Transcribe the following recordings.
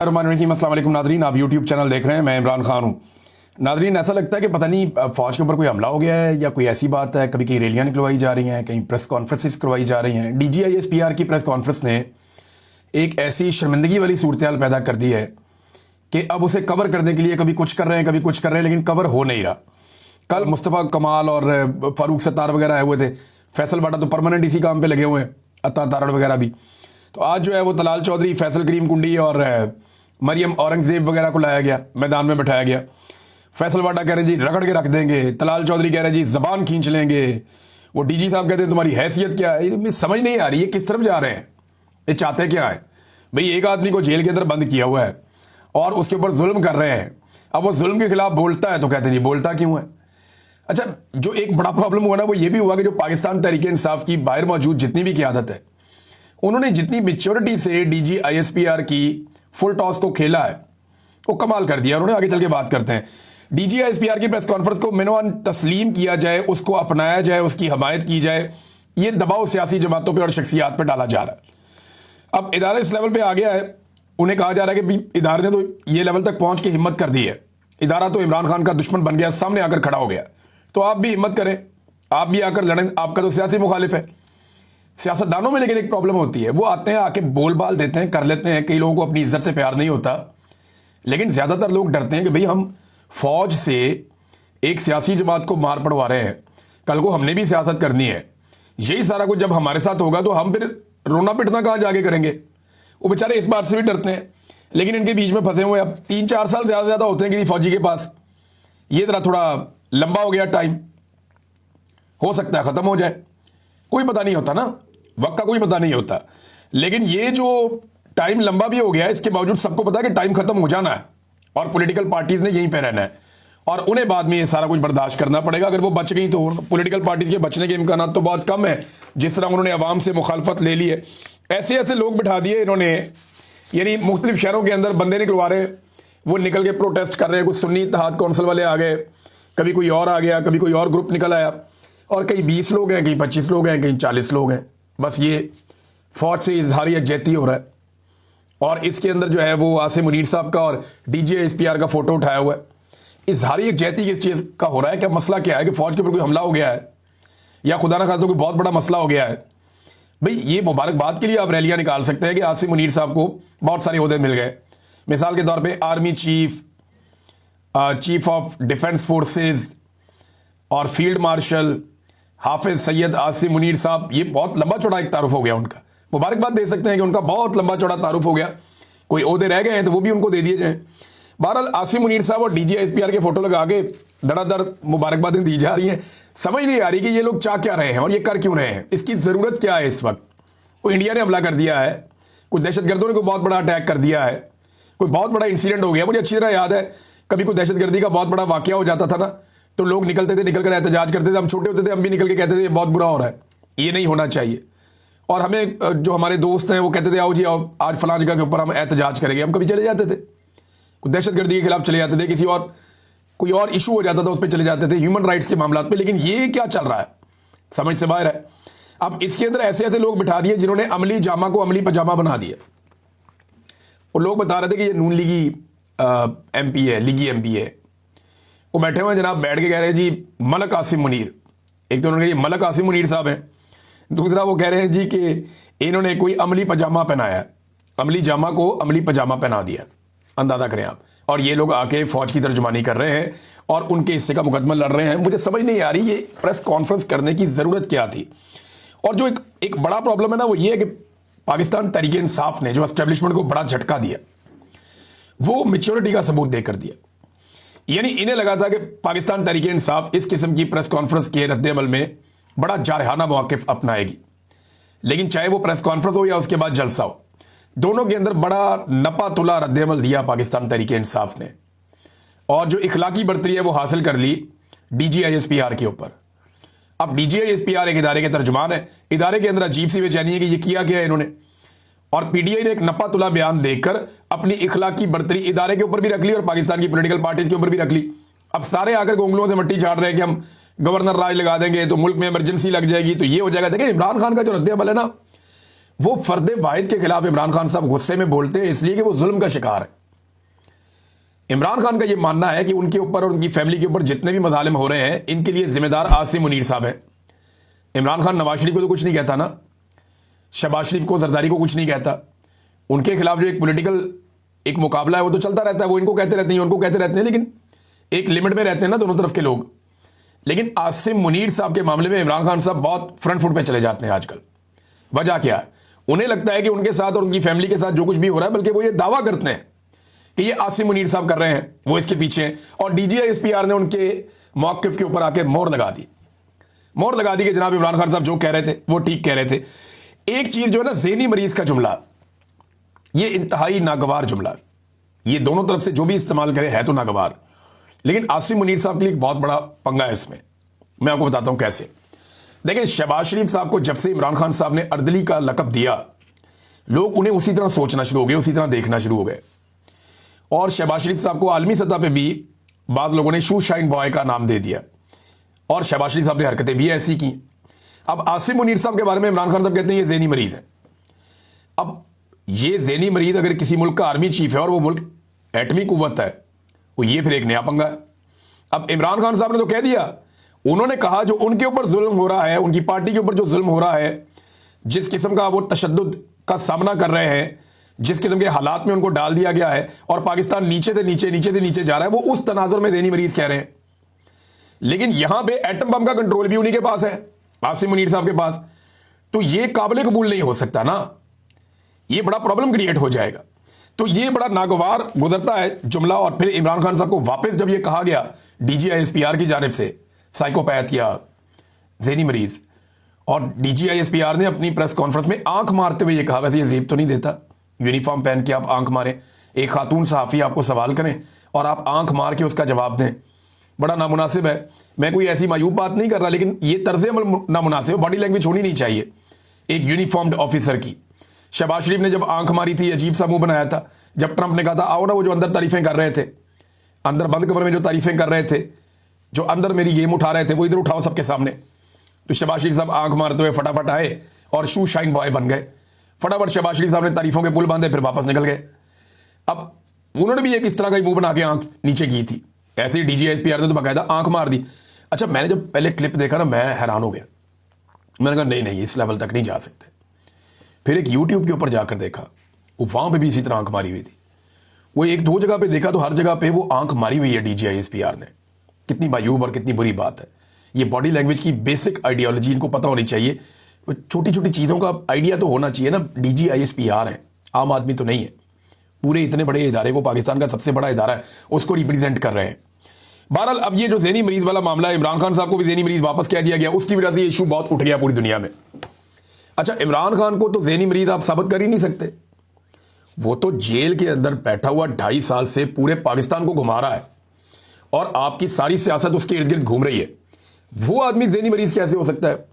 अस्सलाम वालेकुम नादरीन, आप यूट्यूब चैनल देख रहे हैं। मैं इमरान खान हूँ। नादरीन, ऐसा लगता है कि पता नहीं फ़ौज के ऊपर कोई हमला हो गया है या कोई ऐसी बात है। कभी कहीं रैलियाँ निकलवाई जा रही हैं, कहीं प्रेस कॉन्फ्रेंसेस करवाई जा रही हैं। DGISPR की प्रेस कॉन्फ्रेंस ने एक ऐसी शर्मिंदगी वाली सूरत हाल पैदा कर दी है कि अब उसे कवर करने के लिए कभी कुछ कर रहे हैं, कभी कुछ कर रहे हैं, लेकिन कवर हो नहीं रहा। कल मुस्तफ़ा कमाल और फ़ारूक सत्तार वगैरह आए हुए थे। फैसल वाडा तो परमानेंट इसी काम पे लगे हुए हैं, अता तारड़ वगैरह भी। तो आज जो है वो तलाल चौधरी, फैसल करीम कुंडी और मरियम औरंगज़ेब वगैरह को लाया गया, मैदान में बैठाया गया। फैसल वाडा कह रहे हैं जी रगड़ के रख देंगे, तलाल चौधरी कह रहे हैं जी ज़बान खींच लेंगे, वो DG साहब कहते हैं तुम्हारी हैसियत क्या है। ये समझ नहीं आ रही है किस तरफ जा रहे हैं, ये चाहते क्या है। भाई एक आदमी को जेल के अंदर बंद किया हुआ है और उसके ऊपर जुल्म कर रहे हैं। अब वो जुल्म के खिलाफ बोलता है तो कहते हैं जी बोलता क्यों है। अच्छा, जो एक बड़ा प्रॉब्लम हुआ ना वो ये भी हुआ कि जो पाकिस्तान तहरीक इंसाफ की बाहर मौजूद जितनी भी क़यादत है, उन्होंने जितनी मैच्योरिटी से DGISPR की फुल टॉस को खेला है वो कमाल कर दिया उन्होंने। आगे चल के बात करते हैं। DGISPR की प्रेस कॉन्फ्रेंस को मेनवान तस्लीम किया जाए, उसको अपनाया जाए, उसकी हमायत की जाए, ये दबाव सियासी जमातों पे और शख्सियात पे डाला जा रहा है। अब इदारा इस लेवल पे आ गया है, उन्हें कहा जा रहा है कि इदारे ने तो ये लेवल तक पहुंच के हिम्मत कर दी है। इदारा तो इमरान खान का दुश्मन बन गया, सामने आकर खड़ा हो गया। तो आप भी हिम्मत करें, आप भी आकर लड़ें। आपका तो सियासी मुखालिफ है। सियासतदानों में लेकिन एक प्रॉब्लम होती है, वो आते हैं, आके बोल बाल देते हैं, कर लेते हैं। कई लोगों को अपनी इज्जत से प्यार नहीं होता, लेकिन ज़्यादातर लोग डरते हैं कि भाई हम फौज से एक सियासी जमात को मार पड़वा रहे हैं, कल को हमने भी सियासत करनी है। यही सारा कुछ जब हमारे साथ होगा तो हम फिर रोना पिटना कहाँ जाके करेंगे। वो बेचारे इस बात से भी डरते हैं, लेकिन इनके बीच में फंसे हुए अब 3-4 साल ज़्यादा होते हैं किसी फौजी के पास। ये ज़रा थोड़ा लंबा हो गया टाइम, हो सकता है ख़त्म हो जाए, कोई पता नहीं होता ना, वक्त का कोई पता नहीं होता। लेकिन ये जो टाइम लंबा भी हो गया है, इसके बावजूद सबको पता है कि टाइम खत्म हो जाना है और पॉलिटिकल पार्टीज ने यहीं पे रहना है और उन्हें बाद में ये सारा कुछ बर्दाश्त करना पड़ेगा। अगर वो बच गई तो पॉलिटिकल पार्टीज के बचने के इम्कान तो बहुत कम है, जिस तरह उन्होंने अवाम से मुखालफत ले ली है। ऐसे ऐसे लोग बिठा दिए इन्होंने, यानी मुख्तलिफ शहरों के अंदर बंदे निकलवा रहे, वो निकल के प्रोटेस्ट कर रहे हैं। कुछ सुन्नी इत्तेहाद कौंसिल वाले आ गए, कभी कोई और आ गया, कभी कोई और ग्रुप निकल आया, और कहीं 20 लोग हैं, कहीं 25 लोग हैं, कहीं 40 लोग हैं। बस ये फौज से इजहारी यकजहती हो रहा है। और इसके अंदर जो है वो आसिम मुनीर साहब का और DGISPR का फोटो उठाया हुआ है। इजहारी यकजहती किस चीज़ का हो रहा है, क्या मसला क्या है कि फौज के ऊपर कोई हमला हो गया है या खुदा ना खास्ता कोई बहुत बड़ा मसला हो गया है। भाई ये मुबारकबाद के लिए आप रैलियां निकाल सकते हैं कि आसिम मुनीर साहब को बहुत सारे ओहदे मिल गए। मिसाल के तौर पर army chief, chief of defence forces और फील्ड मार्शल हाफिज सैयद आसिम मुनीर साहब, ये बहुत लंबा चौड़ा एक तारुफ हो गया उनका। मुबारकबाद दे सकते हैं कि उनका बहुत लंबा चौड़ा तारुफ हो गया। कोई ओहदे रह गए हैं तो वो भी उनको दे दिए जाएं। बहरहाल आसिम मुनीर साहब और DGISPR के फोटो लगा के धड़ाधड़ मुबारकबादें दी जा रही हैं। समझ नहीं आ रही कि ये लोग चाह क्या रहे हैं और ये कर क्यों रहे हैं, इसकी ज़रूरत क्या है इस वक्त। कोई इंडिया ने हमला कर दिया है, कोई दहशतगर्दों ने कोई बहुत बड़ा अटैक कर दिया है, कोई बहुत बड़ा इंसिडेंट हो गया। मुझे अच्छी तरह याद है कभी कोई दहशतगर्दी का बहुत बड़ा वाकया हो जाता था ना, तो लोग निकलते थे, निकल कर एहतजाज करते थे। हम छोटे होते थे, हम भी निकल के कहते थे ये बहुत बुरा हो रहा है, ये नहीं होना चाहिए। और हमें जो हमारे दोस्त हैं वो कहते थे आओ जी आओ, आज फलां जगह के ऊपर हम एहतजाज करेंगे। हम कभी चले जाते थे, कुछ दहशतगर्दी के खिलाफ चले जाते थे, किसी और कोई और इशू हो जाता था उस पर चले जाते थे, ह्यूमन राइट्स के मामला पे। लेकिन ये क्या चल रहा है, समझ से बाहर है। अब इसके अंदर ऐसे ऐसे लोग बिठा दिए जिन्होंने अमली जामा को अमली पजामा बना दिया। वो लोग बता रहे थे कि ये नून लीगी MP है, लीगी MP है। वो बैठे हुए जनाब, बैठ के कह रहे हैं जी मलक आसिम मुनीर। एक तो उन्होंने कहा मलक आसिम मुनीर साहब हैं, दूसरा वो कह रहे हैं जी कि इन्होंने कोई अमली पजामा पहनाया, अमली जामा को अमली पजामा पहना दिया। अंदाजा करें आप। और ये लोग आके फौज की तर्जुमानी कर रहे हैं और उनके हिस्से का मुकदमा लड़ रहे हैं। मुझे समझ नहीं आ रही ये प्रेस कॉन्फ्रेंस करने की ज़रूरत क्या थी। और जो एक बड़ा प्रॉब्लम है ना वो ये है कि पाकिस्तान तहरीक इंसाफ ने जो एस्टेब्लिशमेंट को बड़ा झटका दिया, वो मैच्योरिटी का सबूत देकर दिया। यानी इन्हें लगा था कि पाकिस्तान तहरीक इंसाफ इस किस्म की प्रेस कॉन्फ्रेंस के रद्द-ए-अमल में बड़ा जारहाना मौक़िफ़ अपनाएगी। लेकिन चाहे वो प्रेस कॉन्फ्रेंस हो या उसके बाद जलसा हो, दोनों के अंदर बड़ा नपा तुला रद्द-ए-अमल दिया पाकिस्तान तहरीक इंसाफ ने। और जो इखलाकी बर्तरी है वो हासिल कर ली DGISPR के ऊपर। अब DGISPR एक इदारे के तर्जुमान है, इदारे के अंदर अजीब सी बेचैनी है कि ये किया क्या है इन्होंने। और PTI ने एक नपा तुला बयान देकर अपनी इखलाकी बर्तरी इदारे के ऊपर भी रख ली और पाकिस्तान की पॉलिटिकल पार्टीज के ऊपर भी रख ली। अब सारे आकर गोंगलों से मट्टी झाड़ रहे हैं कि हम गवर्नर राज लगा देंगे तो मुल्क में इमरजेंसी लग जाएगी, तो ये हो जाएगा। देखिए इमरान खान का जो रद्द-ए-अमल है ना, वो फर्द वाहिद के खिलाफ इमरान खान साहब गुस्से में बोलते हैं इसलिए कि वो जुल्म का शिकार है। इमरान खान का ये मानना है कि उनके ऊपर और उनकी फैमिली के ऊपर जितने भी मजालिम हो रहे हैं इनके लिए जिम्मेदार आसिम मुनीर साहब हैं। इमरान खान नवाज शरीफ को तो कुछ नहीं कहता ना, शहबाज शरीफ को, जरदारी को कुछ नहीं कहता। उनके खिलाफ जो एक पॉलिटिकल एक मुकाबला है वो तो चलता रहता है, वो इनको कहते रहते हैं, उनको कहते रहते हैं, लेकिन एक लिमिट में रहते हैं ना दोनों तरफ के लोग। लेकिन आसिम मुनीर साहब के मामले में इमरान खान साहब बहुत फ्रंट फुट पे चले जाते हैं आजकल। वजह क्या है? उन्हें लगता है कि उनके साथ और उनकी फैमिली के साथ जो कुछ भी हो रहा है, बल्कि वो ये दावा करते हैं कि ये आसिम मुनीर साहब कर रहे हैं, वो इसके पीछे हैं। और DGI-SPR ने उनके मौक़िफ़ के ऊपर आके मोहर लगा दी कि जनाब इमरान खान साहब जो कह रहे थे वो ठीक कह रहे थे। एक चीज जो है ना, ज़हनी मरीज का जुमला, ये इंतहाई नागवार जुमला, ये दोनों तरफ से जो भी इस्तेमाल करे है तो नागवार। लेकिन आसिम मुनीर साहब के लिए एक बहुत बड़ा पंगा है इसमें। मैं आपको बताता हूं कैसे। देखिए, शहबाज शरीफ साहब को जब से इमरान खान साहब ने अर्दली का लक़ब दिया, लोग उन्हें उसी तरह सोचना शुरू हो गए, उसी तरह देखना शुरू हो गए। और शहबाज शरीफ साहब को आलमी सतह पे भी बाज़ लोगों ने शू शाइन बॉय का नाम दे दिया, और शहबाज शरीफ साहब ने हरकतें भी ऐसी की। अब आसिम मुनीर साहब के बारे में इमरान खान साहब कहते हैं ये ज़हनी मरीज है। अब ये ज़हनी मरीज अगर किसी मुल्क का आर्मी चीफ है और वो मुल्क एटमी कुव्वत है, वो ये फिर एक नया पंगा है। अब इमरान खान साहब ने तो कह दिया, उन्होंने कहा जो उनके ऊपर जुल्म हो रहा है, उनकी पार्टी के ऊपर जो जुल्म हो रहा है, जिस किस्म का वो तशद्दुद का सामना कर रहे हैं, जिस किस्म के हालात में उनको डाल दिया गया है, और पाकिस्तान नीचे से नीचे जा रहा है, वो उस तनाजुर में ज़हनी मरीज कह रहे हैं। लेकिन यहां पे एटम बम का कंट्रोल भी उन्हीं के पास है, आसिम मुनीर साहब के पास। तो ये काबिल कबूल नहीं हो सकता ना, ये बड़ा प्रॉब्लम क्रिएट हो जाएगा। तो ये बड़ा नागवार गुजरता है जुमला। और फिर इमरान खान साहब को वापस जब ये कहा गया DGI-SPR की जानिब से साइकोपैथ या ज़हनी मरीज, और DGI-SPR ने अपनी प्रेस कॉन्फ्रेंस में आंख मारते हुए ये कहा, वैसे ये जेब तो नहीं देता, यूनिफॉर्म पहन के आप आंख मारें, एक खातून सहाफ़ी आपको सवाल करें और आप आंख मार के उसका जवाब दें, बड़ा नामुनासिब है। मैं कोई ऐसी मायूब बात नहीं कर रहा, लेकिन ये तर्ज अमल नामुनासिब, बॉडी लैंग्वेज होनी नहीं चाहिए एक यूनिफॉर्म्ड ऑफिसर की। शहबाज शरीफ ने जब आंख मारी थी, अजीब सा मुंह बनाया था। जब ट्रंप ने कहा था आओ ना, वो जो अंदर तारीफें कर रहे थे, अंदर बंद कमरे में जो तारीफें कर रहे थे, जो अंदर मेरी गेम उठा रहे थे, वो इधर उठाओ सबके सामने। तो शहबाज शरीफ साहब आंख मारते हुए फटाफट आए और शू शाइन बॉय बन गए। फटाफट शहबाज शरीफ साहब ने तारीफों के पुल बांधे, फिर वापस निकल गए। अब उन्होंने भी एक इस तरह का मुंह बना के आंख नीचे की थी, ऐसे ही DGI-SPR ने तो बाकायदा आंख मार दी। अच्छा, मैंने जब पहले क्लिप देखा ना, मैं हैरान हो गया। मैंने कहा नहीं, इस लेवल तक नहीं जा सकते। फिर एक YouTube के ऊपर जाकर देखा, वो वहां पे भी इसी तरह आंख मारी हुई थी। वो एक दो जगह पे देखा तो हर जगह पे वो आंख मारी हुई है DGI-SPR ने। कितनी मायूब और कितनी बुरी बात है। ये बॉडी लैंग्वेज की बेसिक आइडियोलॉजी इनको पता होनी चाहिए। छोटी छोटी चीज़ों का आइडिया तो होना चाहिए ना। DGI-SPR है, आम आदमी तो नहीं है। पूरे इतने बड़े इदारे, वो पाकिस्तान का सबसे बड़ा इदारा है, उसको रिप्रेजेंट कर रहे हैं। बहरहाल, अब ये जो ज़हनी मरीज वाला मामला है, इमरान खान साहब को भी ज़हनी मरीज वापस कह दिया गया, उसकी वजह से ये इशू बहुत उठ गया पूरी दुनिया में। अच्छा, इमरान खान को तो ज़हनी मरीज आप साबित कर ही नहीं सकते। वो तो जेल के अंदर बैठा हुआ 2.5 साल से पूरे पाकिस्तान को घुमा रहा है, और आपकी सारी सियासत उसके इर्द गिर्द घूम रही है। वो आदमी ज़हनी मरीज कैसे हो सकता है?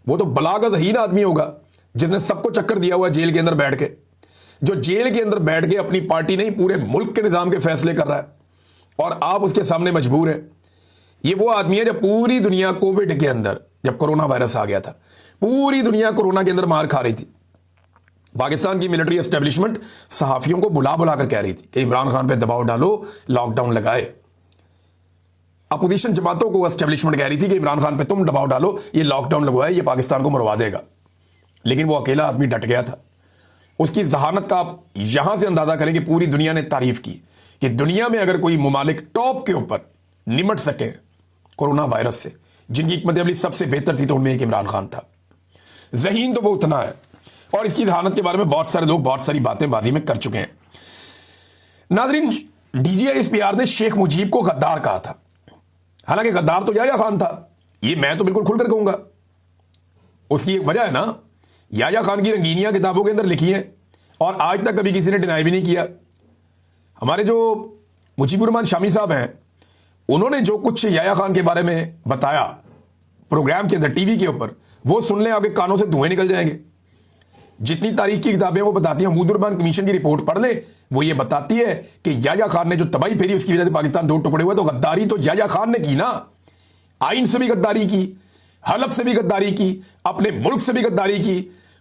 वो तो बलागज़हीन आदमी होगा जिसने सबको चक्कर दिया हुआ जेल के अंदर बैठ के, जो जेल के अंदर बैठ के अपनी पार्टी नहीं पूरे मुल्क के निज़ाम के फैसले कर रहा है, और आप उसके सामने मजबूर हैं। ये वो आदमी है जब पूरी दुनिया कोविड के अंदर, जब कोरोना वायरस आ गया था, पूरी दुनिया कोरोना के अंदर मार खा रही थी। पाकिस्तान की मिलिट्री एस्टेब्लिशमेंट सहाफियों को बुला बुला कर कह रही थी कि इमरान खान पे दबाव डालो, लॉकडाउन लगाए। अपोजिशन जमातों को एस्टेब्लिशमेंट कह रही थी कि इमरान खान पे तुम दबाव डालो, ये लॉकडाउन लगवाए, ये पाकिस्तान को मरवा देगा। लेकिन वो अकेला आदमी डट गया था। उसकी जहानत का आप यहां से अंदाजा करें कि पूरी दुनिया ने तारीफ की कि दुनिया में अगर कोई मुमालिक टॉप के ऊपर निमट सके कोरोना वायरस से, जिनकी हिकमत अमली सबसे बेहतर थी, तो उनमें एक इमरान खान था। ज़हीन तो वो उतना है, और इसकी जहानत के बारे में बहुत सारे लोग बहुत सारी बातें बाजी में कर चुके हैं। नाज़रीन, DGI-SPR ने शेख मुजीब को गद्दार कहा था। हालांकि गद्दार तो याया खान था, ये मैं तो बिल्कुल खुलकर कहूंगा। उसकी एक वजह है ना, याया खान की रंगीनियां किताबों के अंदर लिखी हैं, और आज तक कभी किसी ने डिनाई भी नहीं किया। हमारे जो मुजीबुर रहमान शामी साहब हैं, उन्होंने जो कुछ याया खान के बारे में बताया प्रोग्राम के अंदर टीवी के ऊपर, वो सुन लें आपके कानों से धुएं निकल जाएंगे। जितनी तारीख की किताबें वो बताती हैं, मुजीबुर रहमान कमीशन की रिपोर्ट पढ़ ले, वो ये बताती है कि याया खान ने जो तबाही फेरी, उसकी वजह से पाकिस्तान दो टुकड़े हुए। तो गद्दारी तो याया खान ने की ना, आइन से भी गद्दारी की, हलफ से भी गद्दारी की, अपने मुल्क से भी गद्दारी की,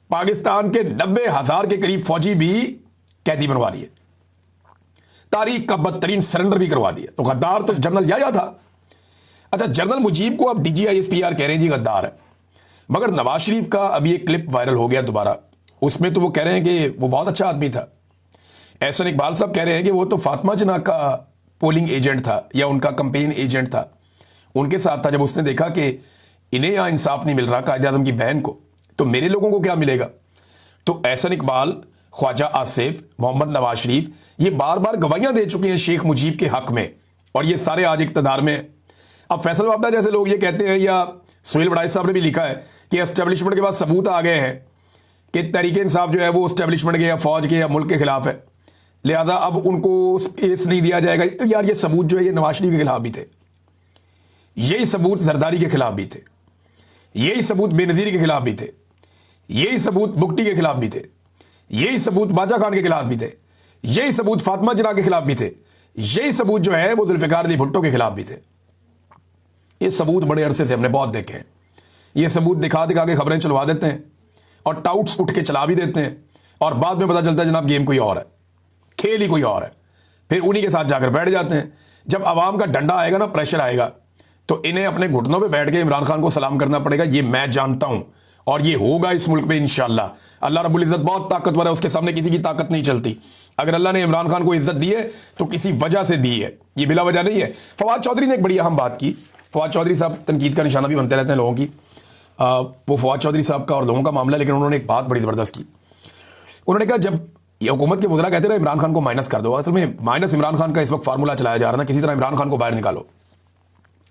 पाकिस्तान के 90,000 के करीब फौजी भी कैदी बनवा दिए, तारीख का बदतरीन सरेंडर भी करवा दिया। तो गद्दार तो जनरल याया था। अच्छा, जनरल मुजीब को अब DGISPR कह रहे हैं जी गद्दार है, मगर नवाज शरीफ का अभी एक क्लिप वायरल हो गया दोबारा, उसमें तो वो कह रहे हैं कि वो बहुत अच्छा आदमी था। एहसन इकबाल साहब कह रहे हैं कि वो तो फातिमा जना का पोलिंग एजेंट था या उनका कंपेन एजेंट था, उनके साथ था। जब उसने देखा कि इन्हें यहां इंसाफ नहीं मिल रहा कायद-ए-आज़म की बहन को, तो मेरे लोगों को क्या मिलेगा। तो एहसन इकबाल, ख्वाजा आसिफ, मोहम्मद नवाज शरीफ ये बार बार गवाहियां दे चुके हैं शेख मुजीब के हक में, और ये सारे आज इक़्तिदार में हैं। अब फैसल वाबदा जैसे लोग ये कहते हैं, या सुहेल बड़ाई साहब ने भी लिखा है कि एस्टेब्लिशमेंट के बाद सबूत आ गए हैं कि तहरीक इंसाफ जो है वो एस्टेब्लिशमेंट के या फौज के या मुल्क के खिलाफ है, लिहाजा अब उनको स्पेस नहीं दिया जाएगा। यार ये सबूत जो है ये नवाज शरीफ के खिलाफ भी थे, यही सबूत जरदारी के खिलाफ भी थे, यही सबूत बेनज़ीर के खिलाफ भी थे, यही सबूत बुगटी के खिलाफ भी थे, यही सबूत बाजा खान के खिलाफ भी थे, यही सबूत फातिमा जना के खिलाफ भी थे, यही सबूत जो है वो जुल्फ़िकार अली भुट्टो के खिलाफ भी थे। ये सबूत बड़े अरसे से हमने बहुत देखे हैं। ये सबूत दिखा दिखा के खबरें चलवा देते हैं और टाउट्स उठ के चला भी देते हैं, और बाद में पता चलता है जनाब गेम कोई और है, खेल ही कोई और है। फिर उन्हीं के साथ जाकर बैठ जाते हैं। जब आवाम का डंडा आएगा ना, प्रेशर आएगा, तो इन्हें अपने घुटनों पे बैठ के इमरान खान को सलाम करना पड़ेगा। ये मैं जानता हूं, और ये होगा इस मुल्क में इंशाअल्लाह। अल्लाह रब्बुल इज़्ज़त बहुत ताकतवर है, उसके सामने किसी की ताकत नहीं चलती। अगर अल्लाह ने इमरान खान को इज्जत दी है तो किसी वजह से दी है, ये बिला वजह नहीं है। फवाद चौधरी ने एक बड़ी अहम बात की। फवाद चौधरी साहब तनकीद का निशाना भी बनते रहते हैं लोगों की। वो फवाद चौधरी साहब का और लोगों का मामला, लेकिन उन्होंने एक बात बड़ी ज़बरदस्त की। उन्होंने कहा जब ये हुकूमत के वज़रा कहते रहे इमरान खान को माइनस कर दो, असल में माइनस इमरान खान का इस वक्त फार्मूला चलाया जा रहा है ना, किसी तरह इमरान खान को बाहर निकालो।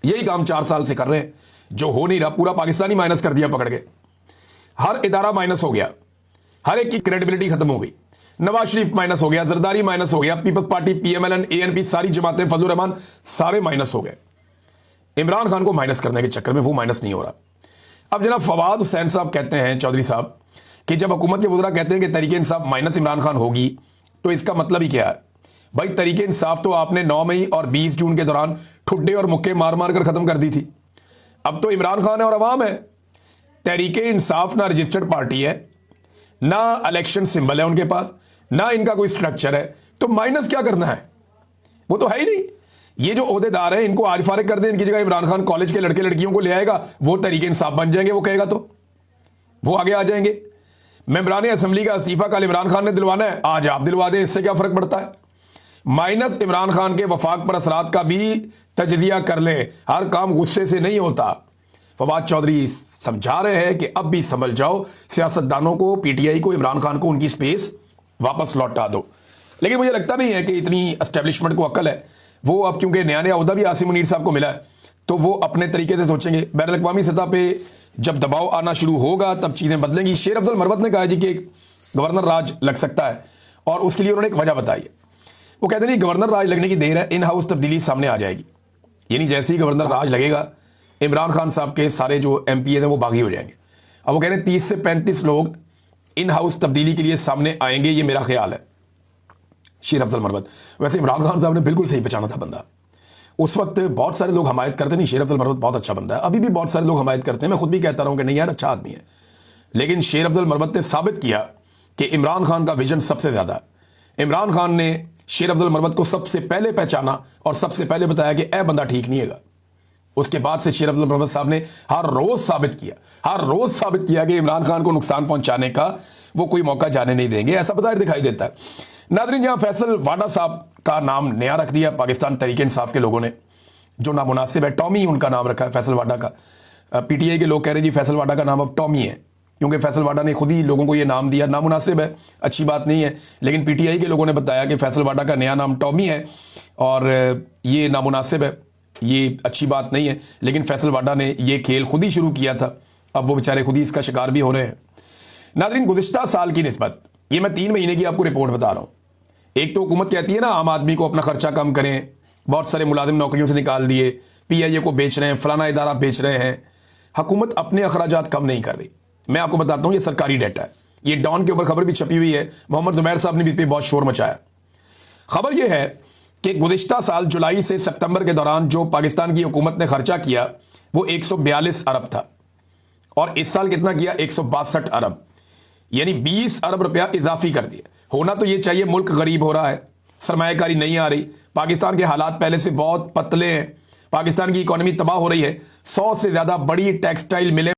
यही काम 4 साल से कर रहे हैं, जो हो नहीं रहा। पूरा पाकिस्तान ही माइनस कर दिया पकड़ के, हर इदारा माइनस हो गया, हर एक की क्रेडिबिलिटी खत्म हो गई। नवाज शरीफ माइनस हो गया, जरदारी माइनस हो गया, पीपल्स पार्टी, PMLN, ANP, सारी जमातें, फजलुर रहमान, सारे माइनस हो गए। इमरान खान को माइनस करने के चक्कर में वो माइनस नहीं हो रहा। अब जनाब फवाद हुसैन साहब कहते हैं, चौधरी साहब, कि जब हुकूमत के वज़रा कहते हैं कि तहरीक इंसाफ माइनस इमरान खान होगी, तो इसका मतलब ही क्या है भाई। तहरीक इंसाफ तो आपने 9 मई और 20 जून के दौरान ठुड्डे और मुक्के मार मार कर खत्म कर दी थी। अब तो इमरान खान है और अवाम है। तहरीक इंसाफ ना रजिस्टर्ड पार्टी है, ना इलेक्शन सिंबल है उनके पास, ना इनका कोई स्ट्रक्चर है, तो माइनस क्या करना है, वो तो है ही नहीं। ये जो ओहदेदार हैं इनको आज फारिग कर दें, इनकी जगह इमरान खान कॉलेज के लड़के लड़कियों को ले आएगा, वो तहरीक इंसाफ बन जाएंगे। वो कहेगा तो वो आगे आ जाएंगे। मेंबरान असेंबली का इस्तीफा कल इमरान खान ने दिलवाना है, आज आप दिलवा दें, इससे क्या फर्क पड़ता है। माइनस इमरान खान के वफाक पर असरात का भी तजजिया कर ले, हर काम गुस्से से नहीं होता। फवाद चौधरी समझा रहे हैं कि अब भी समझ जाओ, सियासतदानों को, PTI को, इमरान खान को उनकी स्पेस वापस लौटा दो। लेकिन मुझे लगता नहीं है कि इतनी एस्टेब्लिशमेंट को अक्ल है। वो अब क्योंकि नया नया अहदा भी आसिम मुनीर साहब को मिला है, तो वो अपने तरीके से सोचेंगे। बैनुल अक़वामी सतह पे जब दबाव आना शुरू होगा तब चीज़ें बदलेंगी। शेर अफजल मरवत ने कहा जी कि गवर्नर राज लग सकता है, और उसके लिए उन्होंने एक वजह बताई है। वो कहते नहीं गवर्नर राज लगने की देर है, इन हाउस तब्दीली सामने आ जाएगी। यानी जैसे ही गवर्नर राज लगेगा, इमरान खान साहब के सारे जो MPA हैं वो बागी हो जाएंगे। अब वो कह रहे हैं 30 से 35 लोग इन हाउस तब्दीली के लिए सामने आएंगे, ये मेरा ख्याल है। शेर अफजल मरवत, वैसे इमरान खान साहब ने बिल्कुल सही पहचाना था बंदा। उस वक्त बहुत सारे लोग हमायत करते नहीं, शेर अफजल मरवत बहुत अच्छा बंदा है, अभी भी बहुत सारे लोग हमायत करते हैं। मैं खुद भी कहता रहा हूँ कि नहीं यार अच्छा आदमी है, लेकिन शेर अफजल मरवत ने साबित किया कि इमरान खान का विजन सबसे ज़्यादा है। इमरान खान ने शेर अफजल मरवत को सबसे पहले पहचाना और सबसे पहले बताया कि ए बंदा ठीक नहीं है। उसके बाद से शेर अफजल मरवत साहब ने हर रोज़ साबित किया कि इमरान खान को नुकसान पहुंचाने का वो कोई मौका जाने नहीं देंगे, ऐसा बज़ाहिर दिखाई देता है। नाज़रीन, यहाँ फैसल वाडा साहब का नाम नया रख दिया पाकिस्तान तहरीक इंसाफ के लोगों ने, जो नामुनासिब है। टॉमी उनका नाम रखा है फैसल वाडा का। PTI के लोग कह रहे हैं जी फैसल वाडा का नाम अब टॉमी है, क्योंकि फैसल वाडा ने खुद ही लोगों को ये नाम दिया। नामुनासिब है, अच्छी बात नहीं है, लेकिन PTI के लोगों ने बताया कि फैसल वाडा का नया नाम टॉमी है और ये नामुनासिब है, ये अच्छी बात नहीं है। लेकिन फैसल वाडा ने ये खेल खुद ही शुरू किया था, अब वो बेचारे खुद ही इसका शिकार भी हो रहे हैं। नाज़रीन, गुज़िश्ता साल की निस्बत, ये मैं 3 महीने की आपको रिपोर्ट बता रहा हूँ। एक तो हुकूमत कहती है ना आम आदमी को अपना खर्चा कम करें, बहुत सारे मुलाजिम नौकरियों से निकाल दिए, PIA को बेच रहे हैं, फलाना इदारा बेच रहे हैं। हुकूमत अपने अखराजात कम नहीं कर रही। मैं आपको बताता हूँ, ये सरकारी डाटा है, ये डॉन के ऊपर खबर भी छपी हुई है। मोहम्मद ज़ुबैर साहब ने भी इस पर बहुत शोर मचाया। खबर यह है कि गुज़िश्ता साल जुलाई से सितंबर के दौरान जो पाकिस्तान की हुकूमत ने खर्चा किया वो 142 अरब था, और इस साल कितना किया, 162 अरब। यानी 20 अरब रुपया इजाफी कर दिया। होना तो ये चाहिए, मुल्क गरीब हो रहा है, सरमायाकारी नहीं आ रही, पाकिस्तान के हालात पहले से बहुत पतले हैं, पाकिस्तान की इकोनॉमी तबाह हो रही है। 100 से ज़्यादा बड़ी टेक्सटाइल मिलें